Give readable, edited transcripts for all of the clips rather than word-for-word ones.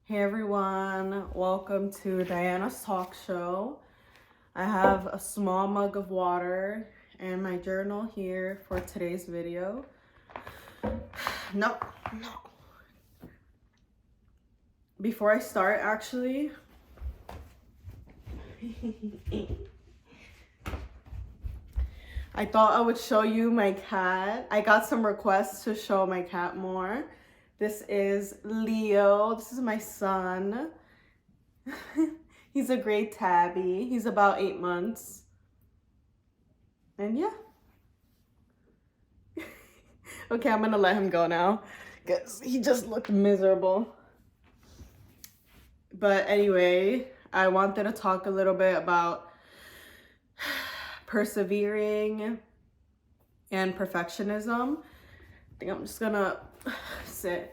Hey everyone, welcome to Diana's talk show. I have a small mug of water and my journal here for today's video. No. Before I start, actually, I thought I would show you my cat. I got some requests to show my cat more. This is Leo. This is my son. He's a great tabby. He's about 8 months. And yeah. Okay, I'm gonna let him go now because he just looked miserable. But anyway, I wanted to talk a little bit about persevering and perfectionism. I think I'm just gonna sit.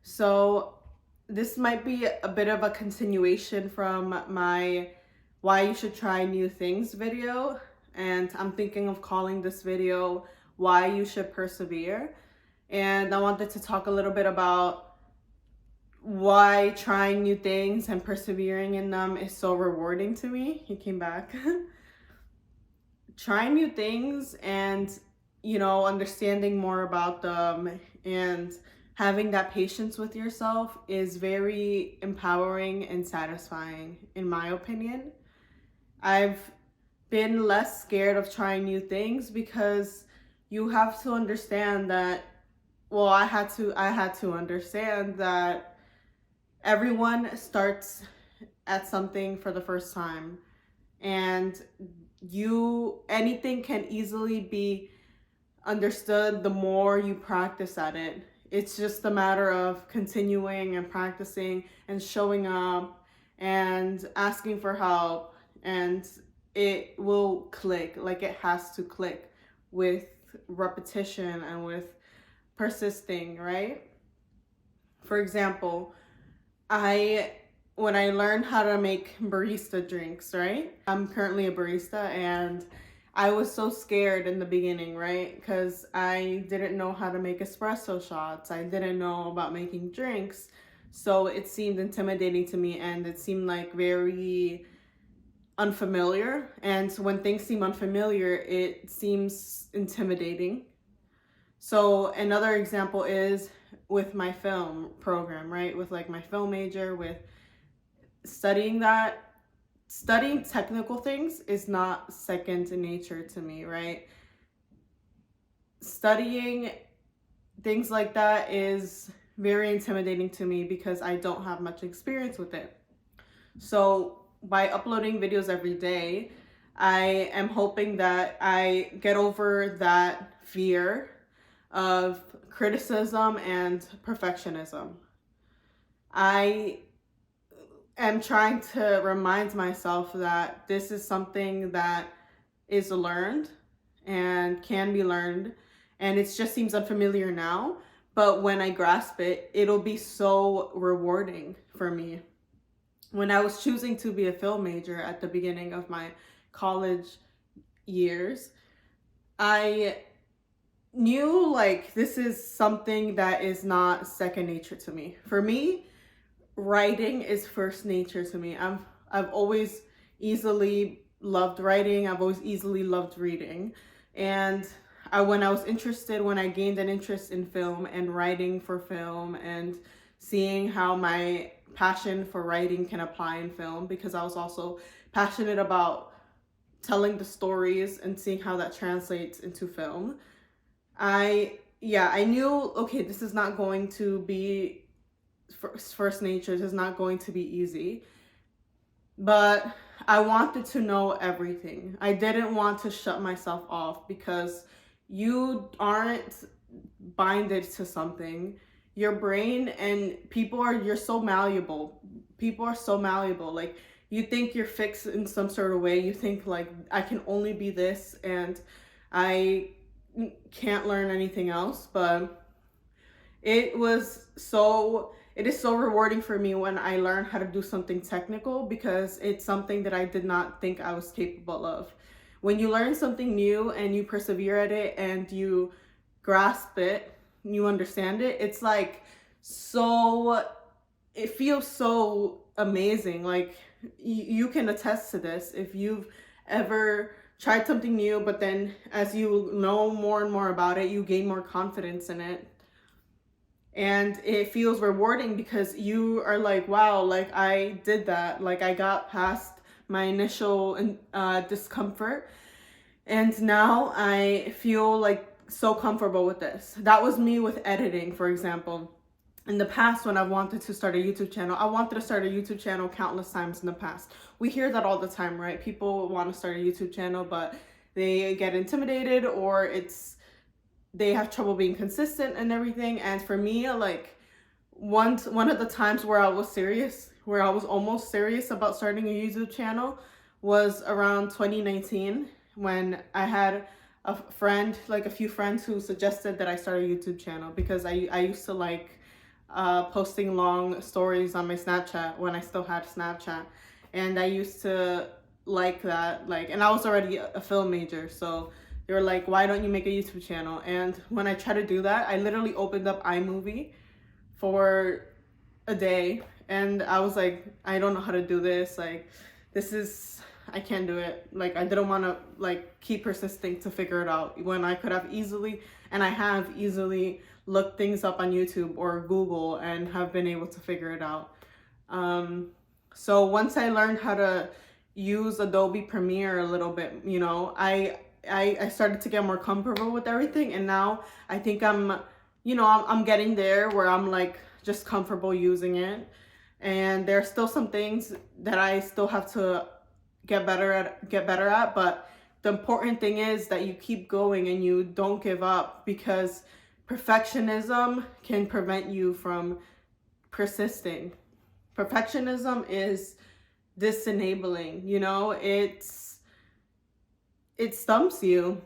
So this might be a bit of a continuation from my why you should try new things video, and I'm thinking of calling this video why you should persevere. And I wanted to talk a little bit about why trying new things and persevering in them is so rewarding to me. He came back. Trying new things and, understanding more about them and having that patience with yourself is very empowering and satisfying, in my opinion. I've been less scared of trying new things because you have to understand that, I had to understand that everyone starts at something for the first time, and anything can easily be understood the more you practice at it. It's just a matter of continuing and practicing and showing up and asking for help, and it will click. Like, it has to click with repetition and with persisting, right? For example, when I learned how to make barista drinks, right? I'm currently a barista, and I was so scared in the beginning, right? Because I didn't know how to make espresso shots. I didn't know about making drinks. So it seemed intimidating to me, and it seemed like very unfamiliar. And when things seem unfamiliar, it seems intimidating. So another example is with my film program, right? With like my film major, with studying technical things is not second nature to me, right? Studying things like that is very intimidating to me because I don't have much experience with it. So by uploading videos every day, I am hoping that I get over that fear of criticism and perfectionism. I am trying to remind myself that this is something that is learned and can be learned, and it just seems unfamiliar now, but when I grasp it, it'll be so rewarding for me. When I was choosing to be a film major at the beginning of my college years, I knew like this is something that is not second nature to me. For me, writing is first nature to me. I've always easily loved writing. I've always easily loved reading. And when I gained an interest in film and writing for film and seeing how my passion for writing can apply in film, because I was also passionate about telling the stories and seeing how that translates into film. I knew, okay, this is not going to be first nature. This is not going to be easy. But I wanted to know everything. I didn't want to shut myself off because you aren't binded to something. Your brain and you're so malleable. People are so malleable. Like, you think you're fixed in some sort of way. You think like, I can only be this and I can't learn anything else. But it is so rewarding for me when I learn how to do something technical, because it's something that I did not think I was capable of. When you learn something new and you persevere at it and you grasp it, you understand it, it's like so it feels so amazing. Like you can attest to this if you've ever tried something new, but then as you know more and more about it, you gain more confidence in it. And it feels rewarding because you are like, wow, like I did that. Like I got past my initial discomfort, and now I feel like so comfortable with this. That was me with editing, for example. In the past, when I wanted to start a YouTube channel, I wanted to start a YouTube channel countless times in the past. We hear that all the time, right? People want to start a YouTube channel, but they get intimidated, or they have trouble being consistent and everything. And for me, like one of the times where I was serious, where I was almost serious about starting a YouTube channel, was around 2019, when I had a friend, like a few friends, who suggested that I start a YouTube channel because I used to like posting long stories on my Snapchat when I still had Snapchat, and I used to like that, like, and I was already a film major, so they were like, why don't you make a YouTube channel? And when I tried to do that, I literally opened up iMovie for a day, and I was like, I don't know how to do this, like I can't do it. Like I didn't want to like keep persisting to figure it out when I could have easily, and I have easily, looked things up on YouTube or Google and have been able to figure it out. So once I learned how to use Adobe Premiere a little bit, you know, I started to get more comfortable with everything, and now I think I'm getting there where I'm like just comfortable using it. And there's still some things that I still have to get better at, but the important thing is that you keep going and you don't give up, because perfectionism can prevent you from persisting. Perfectionism is disenabling, you know, it stumps you.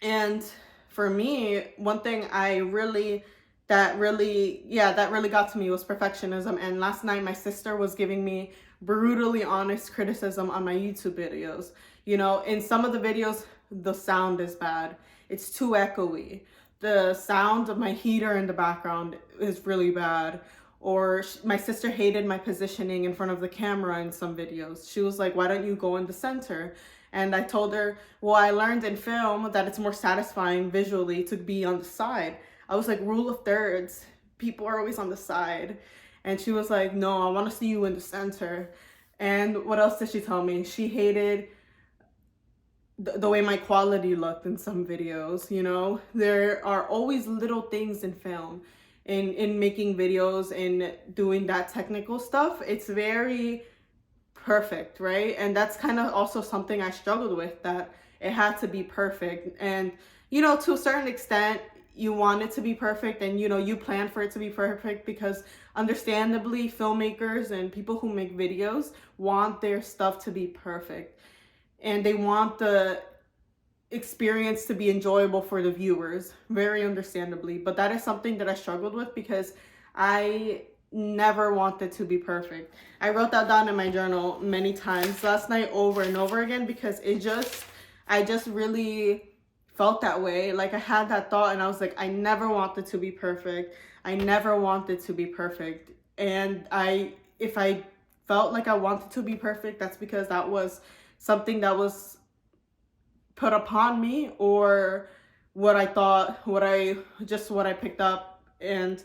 And for me, one thing that really got to me was perfectionism. And last night my sister was giving me brutally honest criticism on my YouTube videos. You know, in some of the videos, the sound is bad. It's too echoey. The sound of my heater in the background is really bad. Or my sister hated my positioning in front of the camera in some videos. She was like, why don't you go in the center? And I told her, well, I learned in film that it's more satisfying visually to be on the side. I was like, rule of thirds, people are always on the side. And she was like, no, I want to see you in the center. And what else did she tell me? She hated the way my quality looked in some videos. You know, there are always little things in film, in making videos and doing that technical stuff. It's very perfect, right? And that's kind of also something I struggled with, that it had to be perfect. And, you know, to a certain extent, you want it to be perfect, and, you know, you plan for it to be perfect, because understandably, filmmakers and people who make videos want their stuff to be perfect. And they want the experience to be enjoyable for the viewers, very understandably. But that is something that I struggled with, because I never wanted to be perfect. I wrote that down in my journal many times last night, over and over again, because I just really felt that way. Like I had that thought, and I was like, I never wanted to be perfect. I never wanted to be perfect. And if I felt like I wanted to be perfect, that's because that was something that was put upon me, or what I thought, what I picked up. And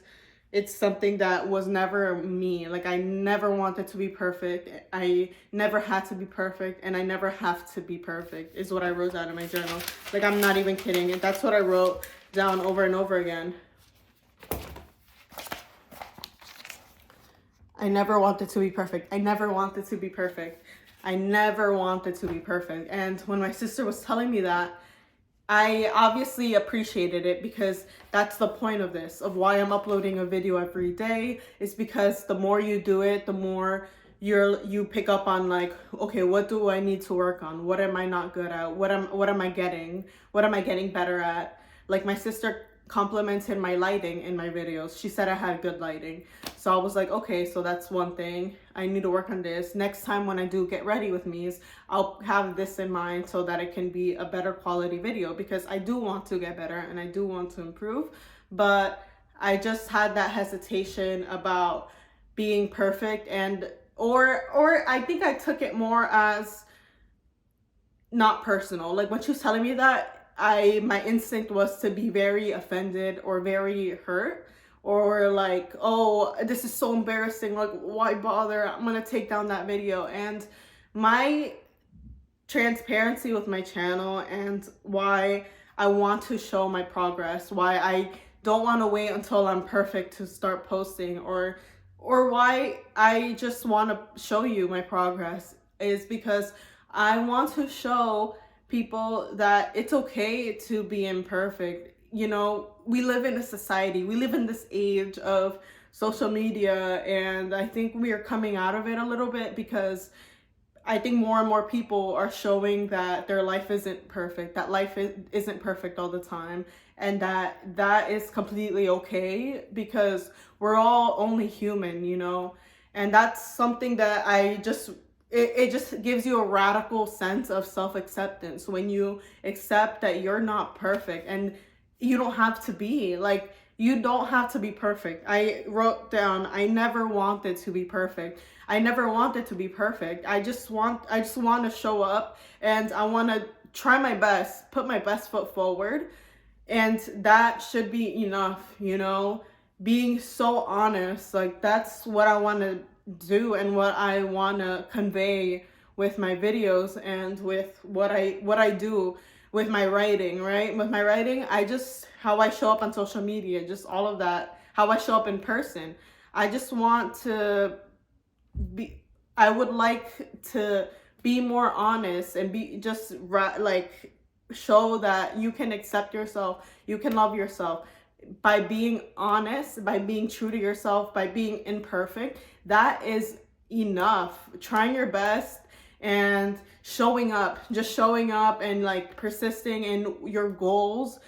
it's something that was never me. Like I never wanted to be perfect. I never had to be perfect, and I never have to be perfect, is what I wrote down in my journal. Like I'm not even kidding. And that's what I wrote down over and over again. I never wanted to be perfect. I never wanted to be perfect. I never wanted to be perfect. And when my sister was telling me that, I obviously appreciated it, because that's the point of this, of why I'm uploading a video every day, is because the more you do it, the more you pick up on, like, okay, what do I need to work on? What am I not good at? What am I getting better at? Like my sister complimented my lighting in my videos. She said I had good lighting. So I was like, okay, so that's one thing. I need to work on this. Next time when I do get ready with me's, I'll have this in mind so that it can be a better quality video, because I do want to get better and I do want to improve. But I just had that hesitation about being perfect, and or I think I took it more as not personal. Like when she was telling me that, my instinct was to be very offended or very hurt, or like, oh, this is so embarrassing, like why bother, I'm gonna take down that video. And my transparency with my channel and why I want to show my progress, why I don't want to wait until I'm perfect to start posting, or why I just want to show you my progress, is because I want to show people that it's okay to be imperfect. You know, we live in a society, we live in this age of social media, and I think we are coming out of it a little bit, because I think more and more people are showing that their life isn't perfect, that life isn't perfect all the time, and that is completely okay, because we're all only human, you know? And that's something that it just gives you a radical sense of self-acceptance when you accept that you're not perfect, and you don't have to be. Like, you don't have to be perfect. I wrote down, I never wanted to be perfect. I never wanted to be perfect. I just want to show up, and I want to try my best, put my best foot forward. And that should be enough, you know? Being so honest, like that's what I want to do and what I want to convey with my videos and with what I do with my writing, right? With my writing, how I show up on social media, just all of that, how I show up in person. I just want to I would like to be more honest and be just like show that you can accept yourself, you can love yourself by being honest, by being true to yourself, by being imperfect. That is enough. Trying your best and showing up, just showing up and like persisting in your goals,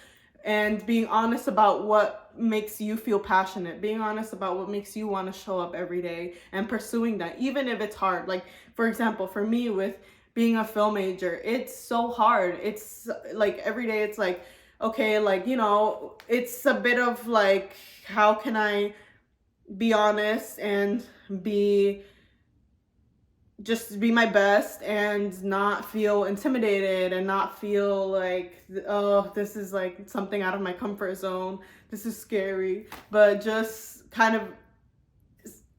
and being honest about what makes you feel passionate, being honest about what makes you want to show up every day and pursuing that, even if it's hard. Like, for example, for me with being a film major, it's so hard. It's like every day it's like, okay, like, you know, it's a bit of like, how can I be honest and just be my best and not feel intimidated and not feel like, oh, this is like something out of my comfort zone, this is scary, but just kind of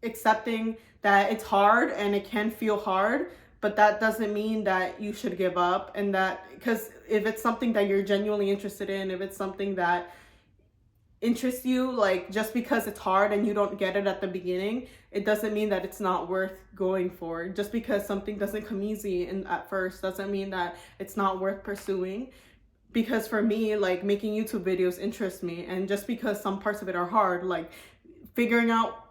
accepting that it's hard and it can feel hard, but that doesn't mean that you should give up. And that, because if it's something that you're genuinely interested in, if it's something that interests you, like just because it's hard and you don't get it at the beginning, it doesn't mean that it's not worth going for. Just because something doesn't come easy at first doesn't mean that it's not worth pursuing. Because for me, like making YouTube videos interests me, and just because some parts of it are hard, like figuring out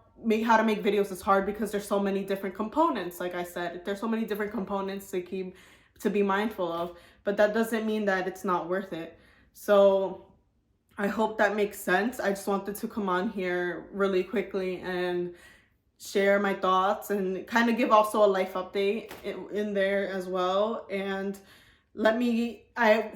how to make videos is hard because there's so many different components. Like I said, there's so many different components to be mindful of, but that doesn't mean that it's not worth it. So I hope that makes sense. I just wanted to come on here really quickly and share my thoughts and kind of give also a life update in there as well. And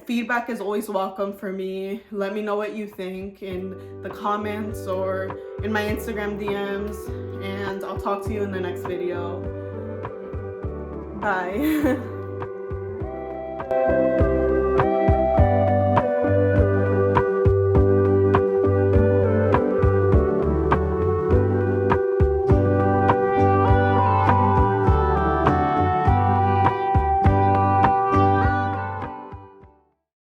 feedback is always welcome for me. Let me know what you think in the comments or in my Instagram DMs, and I'll talk to you in the next video. Bye.